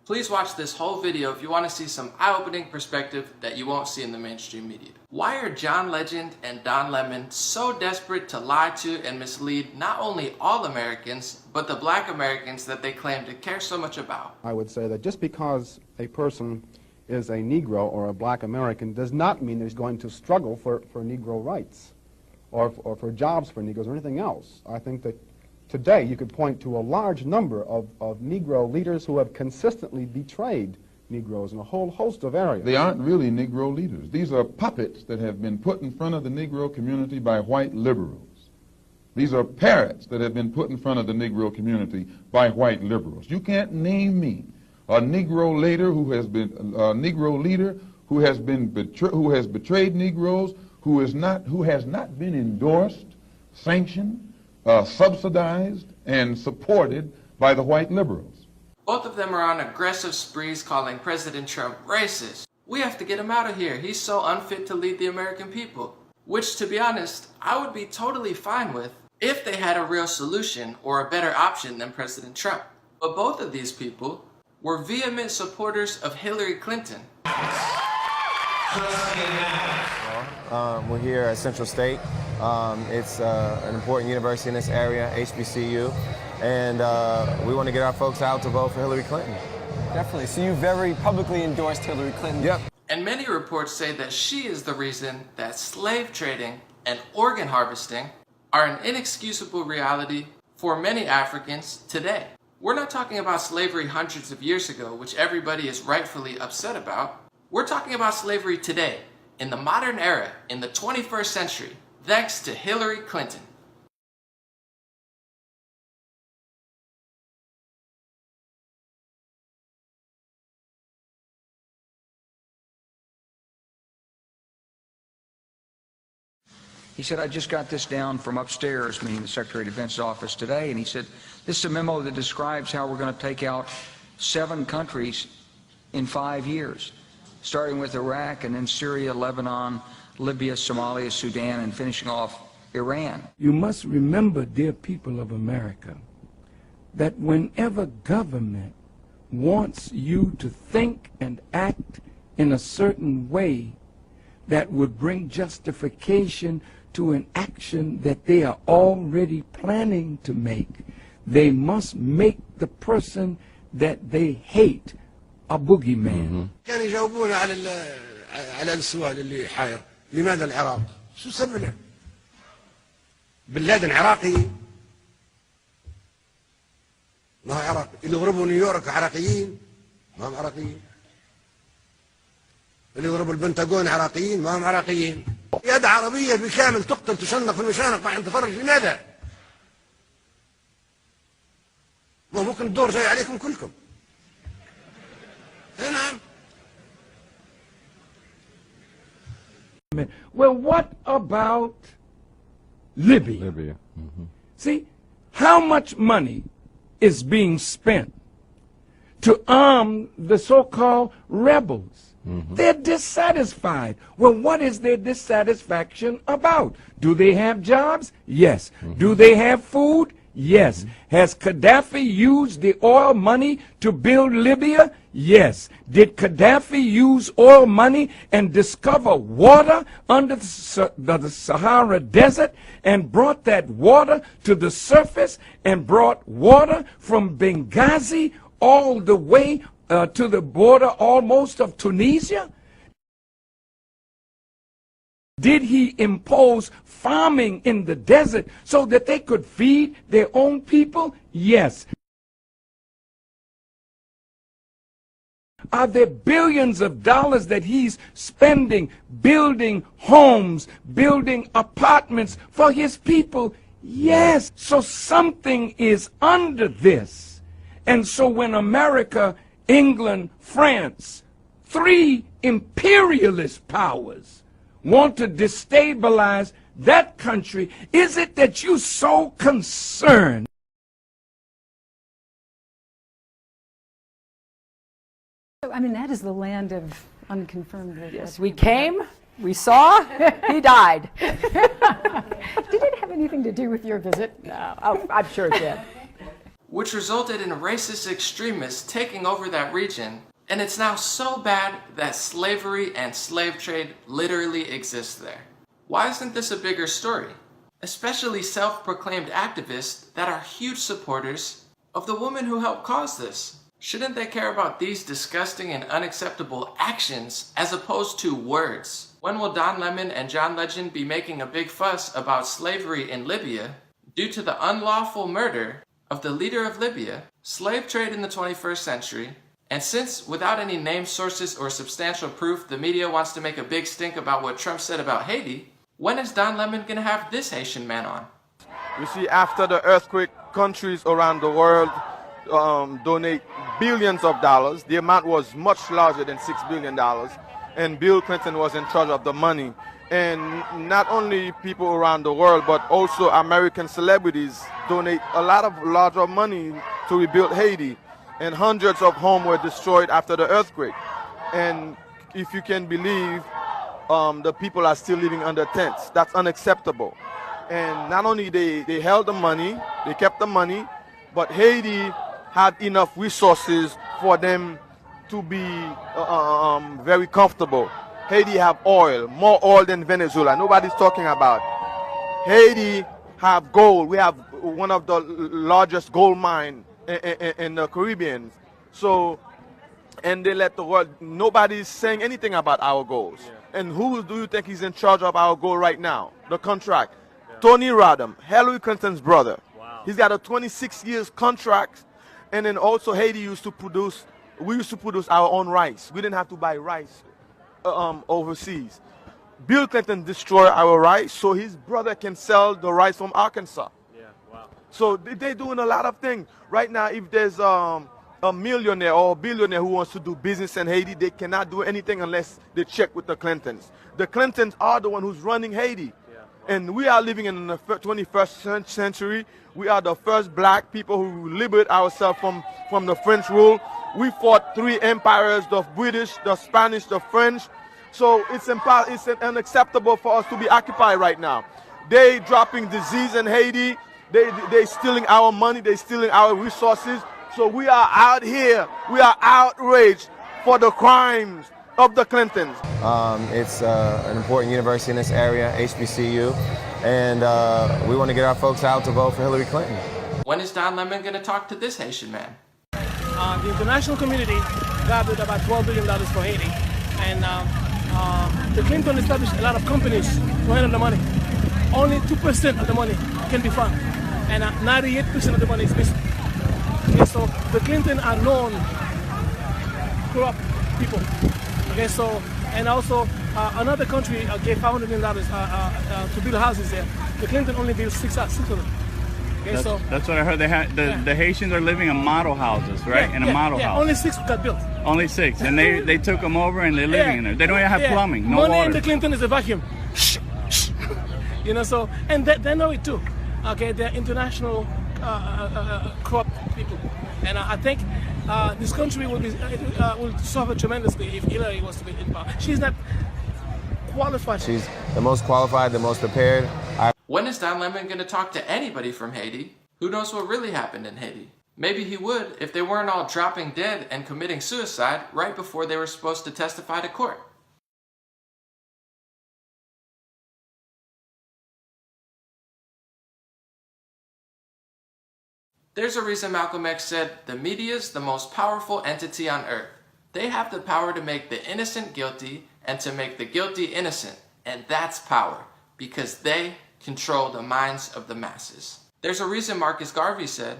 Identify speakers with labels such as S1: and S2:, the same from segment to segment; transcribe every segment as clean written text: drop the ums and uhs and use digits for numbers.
S1: Please watch this whole video if you want to see some eye-opening perspective that you won't see in the mainstream media. Why are John Legend and Don Lemon so desperate to lie to and mislead not only all Americans, but the black Americans that they claim to care so much about?
S2: I would say that just because a person is a Negro or a black American does not mean he's going to struggle for Negro rights or for jobs for Negroes or anything else. I think that today you could point to a large number of Negro leaders who have consistently betrayed Negroes in a whole host of areas.
S3: They aren't really Negro leaders. These are puppets that have been put in front of the Negro community by white liberals. These are parrots that have been put in front of the Negro community by white liberals. You can't name me a Negro leader who has been betrayed Negroes, who has not been endorsed, sanctioned, subsidized, and supported by the white liberals.
S1: Both of them are on aggressive sprees calling President Trump racist. We have to get him out of here. He's so unfit to lead the American people. Which, to be honest, I would be totally fine with if they had a real solution or a better option than President Trump. But both of these people were vehement supporters of Hillary Clinton.
S4: We're here at Central State. It's an important university in this area, HBCU, and we want to get our folks out to vote for Hillary Clinton.
S5: Definitely. So you very publicly endorsed Hillary Clinton.
S4: Yep.
S1: And many reports say that she is the reason that slave trading and organ harvesting are an inexcusable reality for many Africans today. We're not talking about slavery hundreds of years ago, which everybody is rightfully upset about. We're talking about slavery today, in the modern era, in the 21st century, thanks to Hillary Clinton.
S6: He said, I just got this down from upstairs, meaning the Secretary of Defense's office today, and he said, this is a memo that describes how we're going to take out 7 countries in 5 years, starting with Iraq and then Syria, Lebanon, Libya, Somalia, Sudan, and finishing off Iran.
S7: You must remember, dear people of America, that whenever government wants you to think and act in a certain way that would bring justification to an action that they are already planning to make, they must make the person that they hate a boogeyman.
S8: كان يجاوبون على السؤال اللي حاير، لماذا العراق؟ شو سبب له؟ بن لادن عراقي، ما هو عراقي، اللي ضربوا نيويورك عراقيين، ما هم عراقيين. اللي ضربوا البنتاغون عراقيين، ما هم عراقيين. يد عربية بالكامل تقتل تشنق في المشانق مع تفرج، لماذا؟ ما ممكن الدور جاي عليكم كلكم. نعم.
S7: Well, what about Libya?
S3: Libya.
S7: See, how much money is being spent to arm the so-called rebels? They're dissatisfied. Well, what is their dissatisfaction about? Do they have jobs? Yes. Do they have food? Yes. Has Gaddafi used the oil money to build Libya? Yes. Did Gaddafi use oil money and discover water under the Sahara Desert and brought that water to the surface and brought water from Benghazi all the way to the border almost of Tunisia? Did he impose farming in the desert so that they could feed their own people? Yes. Are there billions of dollars that he's spending building homes, building apartments for his people? Yes. So something is under this. And so when America, England, France, 3 imperialist powers want to destabilize that country, is it that you're so concerned?
S9: I mean, that is the land of unconfirmed.
S10: Yes, we came, we saw, he died.
S9: Did it have anything to do with your visit?
S10: No, oh, I'm sure it did.
S1: which resulted in racist extremists taking over that region, and it's now so bad that slavery and slave trade literally exists there. Why isn't this a bigger story? Especially self-proclaimed activists that are huge supporters of the woman who helped cause this. Shouldn't they care about these disgusting and unacceptable actions as opposed to words? When will Don Lemon and John Legend be making a big fuss about slavery in Libya due to the unlawful murder of the leader of Libya, slave trade in the 21st century, and since without any named sources or substantial proof the media wants to make a big stink about what Trump said about Haiti, when is Don Lemon gonna have this Haitian man on?
S11: We see after the earthquake, countries around the world donate billions of dollars. The amount was much larger than $6 billion. And Bill Clinton was in charge of the money. And not only people around the world, but also American celebrities donate a lot of larger money to rebuild Haiti. And hundreds of homes were destroyed after the earthquake. And if you can believe, the people are still living under tents. That's unacceptable. And not only they held the money, they kept the money, but Haiti had enough resources for them to be very comfortable. Haiti have oil, more oil than Venezuela. Nobody's talking about. Haiti have gold. We have one of the largest gold mines in the Caribbean. So, and they let the world, nobody's saying anything about our goals. Yeah. And who do you think is in charge of our goal right now? The contract. Yeah. Tony Rodham, Hillary Clinton's brother. Wow. He's got a 26 years contract. And then also Haiti used to produce, we used to produce our own rice. We didn't have to buy rice overseas. Bill Clinton destroyed our rice so his brother can sell the rice from Arkansas. Yeah, wow. So they're doing a lot of things. Right now, if there's a millionaire or a billionaire who wants to do business in Haiti, they cannot do anything unless they check with the Clintons. The Clintons are the one who's running Haiti. Yeah, wow. And we are living in the 21st century. We are the first black people who liberate ourselves from the French rule. We fought 3 empires, the British, the Spanish, the French. So it's unacceptable for us to be occupied right now. They dropping disease in Haiti. They stealing our money. They stealing our resources. So we are out here. We are outraged for the crimes of the Clintons.
S4: It's an important university in this area, HBCU, and we want to get our folks out to vote for Hillary Clinton.
S1: When is Don Lemon going to talk to this Haitian man?
S12: The international community gathered about $12 billion for Haiti, and the Clinton established a lot of companies to handle the money. Only 2% of the money can be found, and 98% of the money is missing. Okay, so the Clinton are known corrupt people. Okay, so and also another country gave $500 million to build houses there. The Clinton only built six of them. Okay,
S13: that's what I heard. They had the Haitians are living in model houses, right? In a model house.
S12: Only 6 got built.
S13: Only 6, and they took them over and they're living in there. They don't even have plumbing, no
S12: money
S13: water.
S12: In the Clinton is a vacuum. You know, so and they know it too. Okay, they're international corrupt people, and I think this country will suffer tremendously if Hillary was to be in power. She's not qualified.
S4: She's the most qualified, the most prepared.
S1: When is Don Lemon going to talk to anybody from Haiti? Who knows what really happened in Haiti? Maybe he would if they weren't all dropping dead and committing suicide right before they were supposed to testify to court. There's a reason Malcolm X said, the media's the most powerful entity on earth. They have the power to make the innocent guilty and to make the guilty innocent. And that's power, because they control the minds of the masses. There's a reason Marcus Garvey said,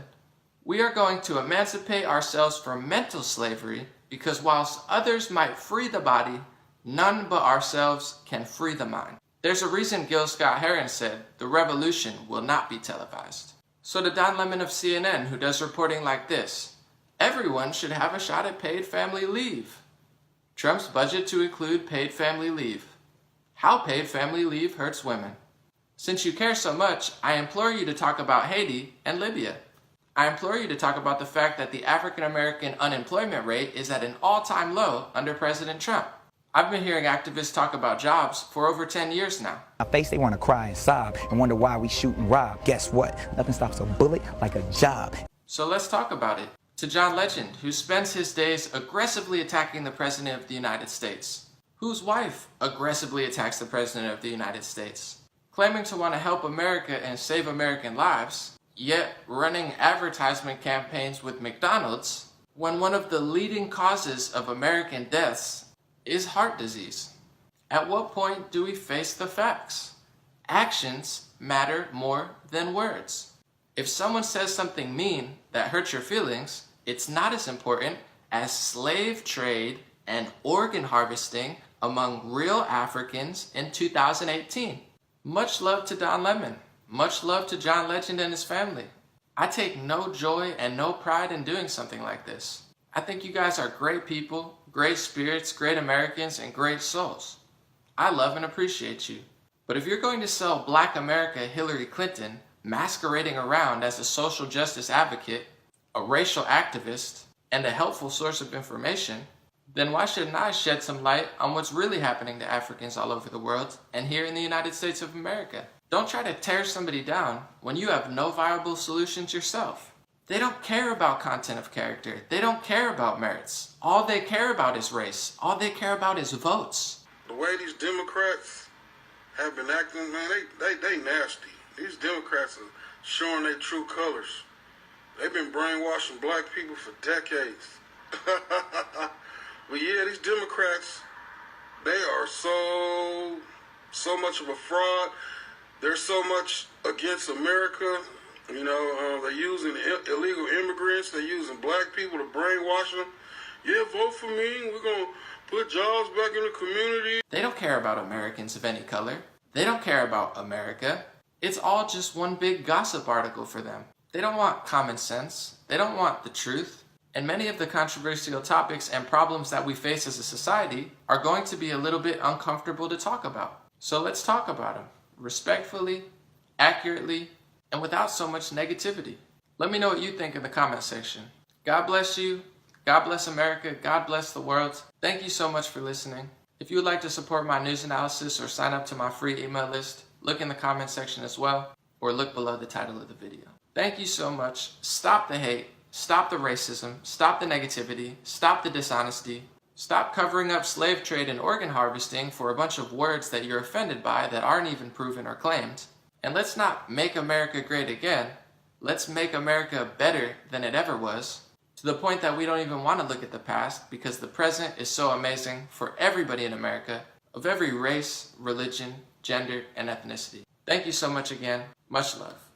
S1: we are going to emancipate ourselves from mental slavery because whilst others might free the body, none but ourselves can free the mind. There's a reason Gil Scott-Heron said, the revolution will not be televised. So to Don Lemon of CNN, who does reporting like this, everyone should have a shot at paid family leave. Trump's budget to include paid family leave. How paid family leave hurts women. Since you care so much, I implore you to talk about Haiti and Libya. I implore you to talk about the fact that the African American unemployment rate is at an all-time low under President Trump. I've been hearing activists talk about jobs for over 10 years now.
S14: My face, they want to cry and sob and wonder why we shoot and rob. Guess what? Nothing stops a bullet like a job.
S1: So let's talk about it. To John Legend, who spends his days aggressively attacking the President of the United States, whose wife aggressively attacks the President of the United States, claiming to want to help America and save American lives, yet running advertisement campaigns with McDonald's when one of the leading causes of American deaths is heart disease. At what point do we face the facts? Actions matter more than words. If someone says something mean that hurts your feelings, it's not as important as slave trade and organ harvesting among real Africans in 2018. Much love to Don Lemon. Much love to John Legend and his family. I take no joy and no pride in doing something like this. I think you guys are great people, great spirits, great Americans, and great souls. I love and appreciate you. But if you're going to sell Black America Hillary Clinton, masquerading around as a social justice advocate, a racial activist, and a helpful source of information, then why shouldn't I shed some light on what's really happening to Africans all over the world and here in the United States of America? Don't try to tear somebody down when you have no viable solutions yourself. They don't care about content of character. They don't care about merits. All they care about is race. All they care about is votes.
S14: The way these Democrats have been acting, man, they nasty. These Democrats are showing their true colors. They've been brainwashing black people for decades. But yeah, these Democrats, they are so much of a fraud. They're so much against America. You know, they're using illegal immigrants. They're using black people to brainwash them. Yeah, vote for me. We're going to put jobs back in the community.
S1: They don't care about Americans of any color. They don't care about America. It's all just one big gossip article for them. They don't want common sense. They don't want the truth. And many of the controversial topics and problems that we face as a society are going to be a little bit uncomfortable to talk about. So let's talk about them respectfully, accurately, and without so much negativity. Let me know what you think in the comment section. God bless you. God bless America. God bless the world. Thank you so much for listening. If you would like to support my news analysis or sign up to my free email list, look in the comment section as well, or look below the title of the video. Thank you so much. Stop the hate. Stop the racism. Stop the negativity. Stop the dishonesty. Stop covering up slave trade and organ harvesting for a bunch of words that you're offended by that aren't even proven or claimed. And let's not make America great again. Let's make America better than it ever was, to the point that we don't even want to look at the past because the present is so amazing for everybody in America of every race, religion, gender, and ethnicity. Thank you so much again. Much love.